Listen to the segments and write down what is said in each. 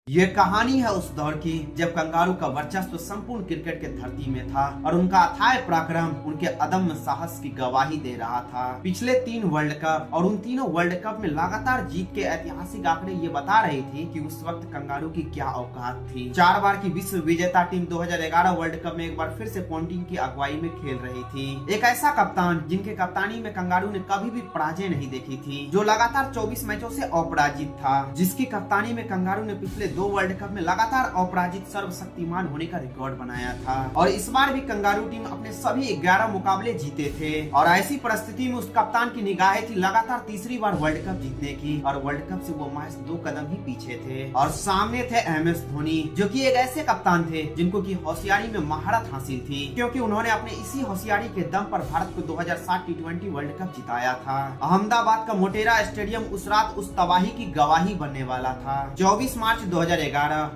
ये कहानी है उस दौर की जब कंगारू का वर्चस्व संपूर्ण क्रिकेट के धरती में था और उनका अथाह पराक्रम उनके अदम्य साहस की गवाही दे रहा था। पिछले 3 वर्ल्ड कप और उन तीनों वर्ल्ड कप में लगातार जीत के ऐतिहासिक आंकड़े ये बता रहे थे कि उस वक्त कंगारू की क्या औकात थी। 4 बार की विश्व विजेता टीम 2011 वर्ल्ड कप में एक बार फिर से पोंटिंग की अगुवाई में खेल रही थी। एक ऐसा कप्तान जिनके कप्तानी में कंगारू ने कभी भी पराजय नहीं देखी थी, जो लगातार 24 मैचों से अपराजित था, जिसकी कप्तानी में कंगारू ने पिछले 2 वर्ल्ड कप में लगातार अपराजित सर्वशक्तिमान होने का रिकॉर्ड बनाया था। और इस बार भी कंगारू टीम अपने सभी 11 मुकाबले जीते थे और ऐसी परिस्थिति में उस कप्तान की निगाहें थी लगातार तीसरी बार वर्ल्ड कप जीतने की और वर्ल्ड कप से वो महज 2 कदम ही पीछे थे। और सामने थे MS धोनी, जो कि एक ऐसे कप्तान थे जिनको की होशियारी में महारत हासिल थी, क्योंकि उन्होंने अपने इसी होशियारी के दम पर भारत को 2007 T20 वर्ल्ड कप जिताया था। अहमदाबाद का मोटेरा स्टेडियम उस रात उस तबाही की गवाही बनने वाला था। 24 मार्च 2011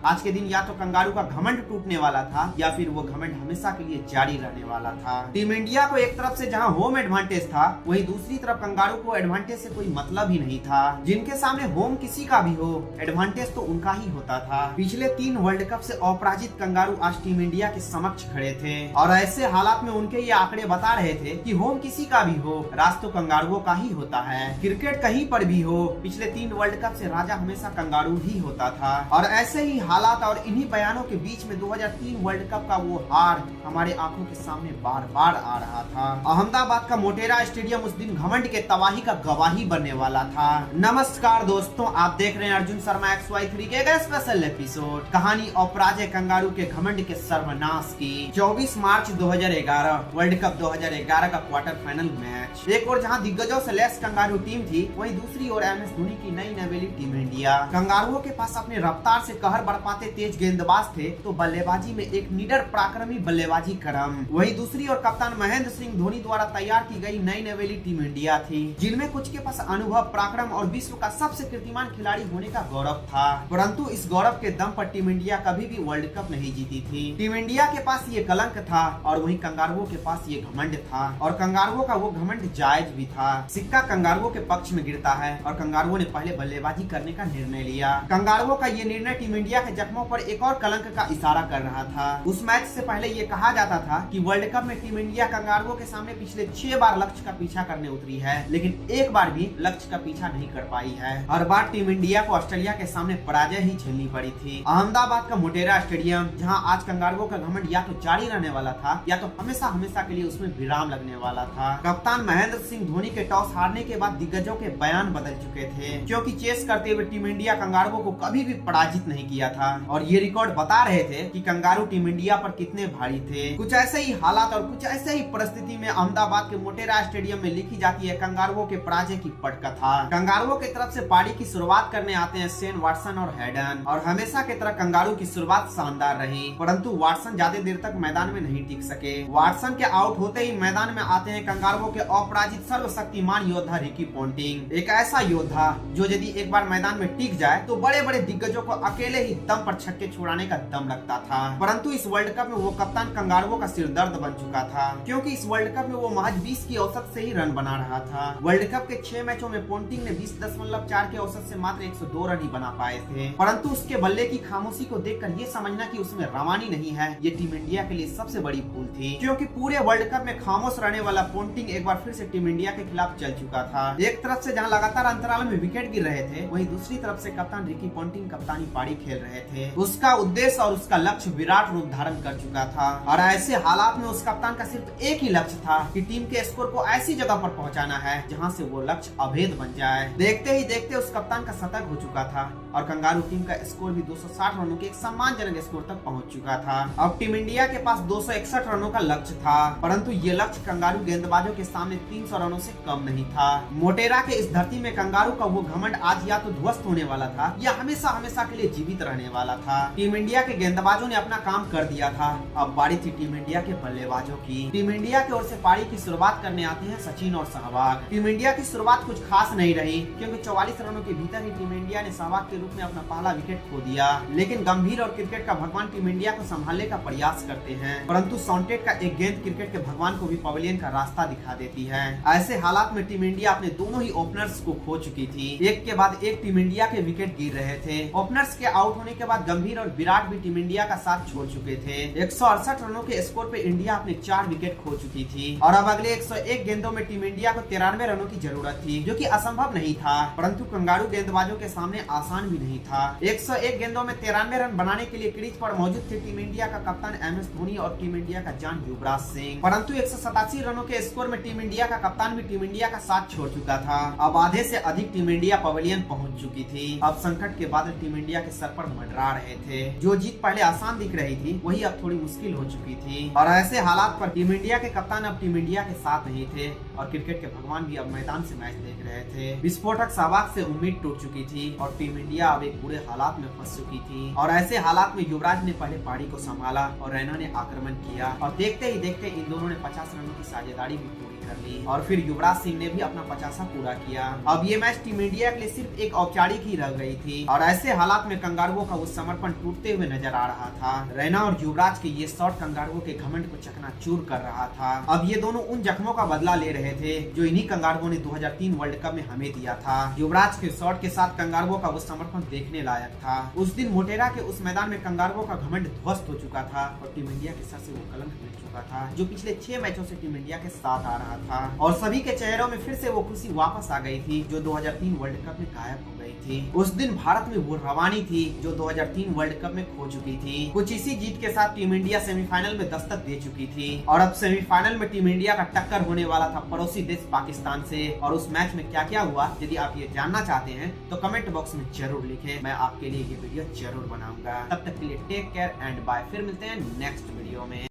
आज के दिन या तो कंगारू का घमंड टूटने वाला था या फिर वो घमंड हमेशा के लिए जारी रहने वाला था। टीम इंडिया को एक तरफ से जहां होम एडवांटेज था, वहीं दूसरी तरफ कंगारू को एडवांटेज से कोई मतलब ही नहीं था। जिनके सामने होम किसी का भी हो, एडवांटेज तो उनका ही होता था। पिछले 3 वर्ल्ड कप से अपराजित कंगारू आज टीम इंडिया के समक्ष खड़े थे और ऐसे हालात में उनके ये आंकड़े बता रहे थे कि होम किसी का भी हो, राज तो कंगारुओं का ही होता है। क्रिकेट कहीं पर भी हो, पिछले 3 वर्ल्ड कप से राजा हमेशा कंगारू ही होता था। और ऐसे ही हालात और इन्हीं बयानों के बीच में 2003 वर्ल्ड कप का वो हार हमारे आंखों के सामने बार बार आ रहा था। अहमदाबाद का मोटेरा स्टेडियम उस दिन घमंड के तबाही का गवाही बनने वाला था। नमस्कार दोस्तों, आप देख रहे हैं अर्जुन शर्मा XY3 के एक स्पेशल एपिसोड, कहानी अपराजय कंगारू के घमंड के सर्वनाश की। 24 मार्च 2011 वर्ल्ड कप 2011 का क्वार्टर फाइनल मैच। एक और जहां दिग्गजों से लैस कंगारू टीम थी, वहीं दूसरी ओर MS धोनी की नई नवेली टीम इंडिया। कंगारुओं के पास अपने रफ्तार से कहर बरपाते तेज गेंदबाज थे, तो बल्लेबाजी में एक निडर पराक्रमी बल्लेबाजी क्रम। वहीं दूसरी ओर कप्तान महेंद्र सिंह धोनी द्वारा तैयार की गई नई नवेली टीम इंडिया थी, जिनमें कुछ के पास अनुभव, पराक्रम और विश्व का सबसे कीर्तिमान खिलाड़ी होने का गौरव था। परंतु इस गौरव के दम पर टीम इंडिया कभी भी वर्ल्ड कप नहीं जीती थी। टीम इंडिया के पास ये कलंक था और वहीं कंगारुओं के पास ये घमंड था, और कंगारुओं का वो घमंड जायज भी था। सिक्का कंगारुओं के पक्ष में गिरता है और कंगारुओं ने पहले बल्लेबाजी करने का निर्णय लिया। कंगारुओं का ये निर्णय टीम इंडिया के जख्मों पर एक और कलंक का इशारा कर रहा था। उस मैच से पहले ये कहा जाता था कि वर्ल्ड कप में टीम इंडिया कंगारुओं के सामने पिछले 6 बार लक्ष्य का पीछा करने उतरी है, लेकिन एक बार भी लक्ष्य का पीछा नहीं कर पाई है। हर बार टीम इंडिया को ऑस्ट्रेलिया के सामने पराजय ही झेलनी पड़ी थी। अहमदाबाद का मोटेरा स्टेडियम, जहां आज कंगारुओं का घमंड या तो जारी रहने वाला था या तो हमेशा हमेशा के लिए उसमें विराम लगने वाला था। कप्तान महेंद्र सिंह धोनी के टॉस हारने के बाद दिग्गजों के बयान बदल चुके थे, क्योंकि चेस करते हुए टीम इंडिया कंगारुओं को कभी भी पराजित नहीं किया था और ये रिकॉर्ड बता रहे थे कि कंगारू टीम इंडिया पर कितने भारी थे। कुछ ऐसे ही हालात और कुछ ऐसे ही परिस्थिति में अहमदाबाद के मोटेरा स्टेडियम में लिखी जाती है कंगारुओं के पराजय की पटकथा। कंगारुओं की तरफ से पारी की शुरुआत करने आते हैं शेन वाटसन और हैडन, और हमेशा की तरह कंगारू की शुरुआत शानदार रही, परंतु वाटसन ज्यादा देर तक मैदान में नहीं टिक सके। वाटसन के आउट होते ही मैदान में आते हैं कंगारुओं के अपराजित सर्वशक्तिमान योद्धा रिकी पोंटिंग। एक ऐसा योद्धा जो यदि एक बार मैदान में टिक जाए तो बड़े बड़े दिग्गजों को अकेले ही दम पर छक्के छुड़ाने का दम लगता था। परंतु इस वर्ल्ड कप में वो कप्तान कंगारुओं का सिरदर्द बन चुका था, क्योंकि इस वर्ल्ड कप में वो महज 20 की औसत से ही रन बना रहा था। वर्ल्ड कप के 6 मैचों में पोंटिंग ने 20.4 के औसत से मात्र 102 रन ही बना पाए थे। परंतु उसके बल्ले की खामोशी को देखकर ये समझना कि उसमें रवानी नहीं है, ये टीम इंडिया के लिए सबसे बड़ी भूल थी, क्योंकि पूरे वर्ल्ड कप में खामोश रहने वाला पोंटिंग एक बार फिर से टीम इंडिया के खिलाफ चल चुका था। एक तरफ से जहां लगातार अंतराल में विकेट गिर रहे थे, वहीं दूसरी तरफ से कप्तान रिकी पोंटिंग कप्तानी पारी खेल रहे थे। उसका उद्देश्य और उसका लक्ष्य विराट रूप धारण कर चुका था, और ऐसे हालात में उस कप्तान का सिर्फ एक ही लक्ष्य था कि टीम के स्कोर को ऐसी जगह पर पहुंचाना है जहां से वो लक्ष्य अभेद बन जाए। देखते ही देखते उस कप्तान का शतक हो चुका था और कंगारू टीम का स्कोर भी 260 रनों के एक सम्मानजनक स्कोर तक पहुंच चुका था। अब टीम इंडिया के पास 261 रनों का लक्ष्य था, परंतु ये लक्ष्य कंगारू गेंदबाजों के सामने 300 रनों से कम नहीं था। मोटेरा के इस धरती में कंगारू का वो घमंड आज या तो ध्वस्त होने वाला था या हमेशा हमेशा के लिए जीवित रहने वाला था। टीम इंडिया के गेंदबाजों ने अपना काम कर दिया था, अब बारी थी टीम इंडिया के बल्लेबाजों की। टीम इंडिया की ओर से पारी की शुरुआत करने आते हैं सचिन और सहवाग। टीम इंडिया की शुरुआत कुछ खास नहीं रही, क्योंकि 44 रनों के भीतर ही टीम इंडिया ने सहवाग के रूप में अपना पहला विकेट खो दिया। लेकिन गंभीर और क्रिकेट का भगवान टीम इंडिया को संभालने का प्रयास करते हैं, परंतु सॉन्टेट का एक गेंद क्रिकेट के भगवान को भी पवेलियन का रास्ता दिखा देती है। ऐसे हालात में टीम इंडिया अपने दोनों ही ओपनर्स को खो चुकी थी। एक के बाद एक टीम इंडिया के विकेट गिर रहे थे। ओपनर ओपनर्स के आउट होने के बाद गंभीर और विराट भी टीम इंडिया का साथ छोड़ चुके थे। 168 रनों के स्कोर पे इंडिया अपने 4 विकेट खो चुकी थी और अब अगले 101 गेंदों में टीम इंडिया को 93 रनों की जरूरत थी, जो कि असंभव नहीं था, परंतु कंगारू गेंदबाजों के सामने आसान भी नहीं था। 101 गेंदों में 93 रन बनाने के लिए क्रीज पर मौजूद थे टीम इंडिया का कप्तान MS धोनी और टीम इंडिया का जान युवराज सिंह, परंतु 187 रनों के स्कोर में टीम इंडिया का कप्तान भी टीम इंडिया का साथ छोड़ चुका था। अब आधे से अधिक टीम इंडिया पवेलियन पहुंच चुकी थी। अब संकट के बादल टीम इंडिया के सर पर मंडरा रहे थे। जो जीत पहले आसान दिख रही थी वही अब थोड़ी मुश्किल हो चुकी थी और ऐसे हालात पर टीम इंडिया के कप्तान अब टीम इंडिया के साथ नहीं थे और क्रिकेट के भगवान भी अब मैदान से मैच देख रहे थे। विस्फोटक सहवाग से उम्मीद टूट चुकी थी और टीम इंडिया अब एक बुरे हालात में फंस चुकी थी और ऐसे हालात में युवराज ने पहले पारी को संभाला और रैना ने आक्रमण किया और देखते ही देखते इन दोनों ने 50 रनों की साझेदारी भी पूरी कर ली और फिर युवराज सिंह ने भी अपना 50वां पूरा किया। अब ये मैच टीम इंडिया के लिए सिर्फ एक औपचारिक ही रह गई थी और ऐसे हालात में कंगारुओं का उस समर्पण टूटते हुए नजर आ रहा था। रैना और युवराज के ये शॉट कंगारुओं के घमंड को चकनाचूर कर रहा था। अब ये दोनों उन जख्मों का बदला ले रहे थे जो इन्हीं कंगारुओं ने 2003 वर्ल्ड कप में हमें दिया था। युवराज के शॉट के साथ कंगारुओं का वो समर्पण देखने लायक था। उस दिन मोटेरा के उस मैदान में कंगारुओं का घमंड ध्वस्त हो चुका था और टीम इंडिया के सर से वो कलंक मिट चुका था जो पिछले 6 मैचों से टीम इंडिया के साथ आ रहा था और सभी के चेहरों में फिर से वो खुशी वापस आ गई थी जो 2003 वर्ल्ड कप में गायब हो गई थी। उस दिन भारत में वो रवानी थी जो 2003 वर्ल्ड कप में खो चुकी थी। कुछ इसी जीत के साथ टीम इंडिया सेमीफाइनल में दस्तक दे चुकी थी और अब सेमीफाइनल में टीम इंडिया का टक्कर होने वाला था पड़ोसी देश पाकिस्तान से। और उस मैच में क्या क्या हुआ यदि आप ये जानना चाहते हैं तो कमेंट बॉक्स में जरूर लिखें, मैं आपके लिए ये वीडियो जरूर बनाऊंगा। तब तक के लिए टेक केयर एंड बाय, फिर मिलते हैं नेक्स्ट वीडियो में।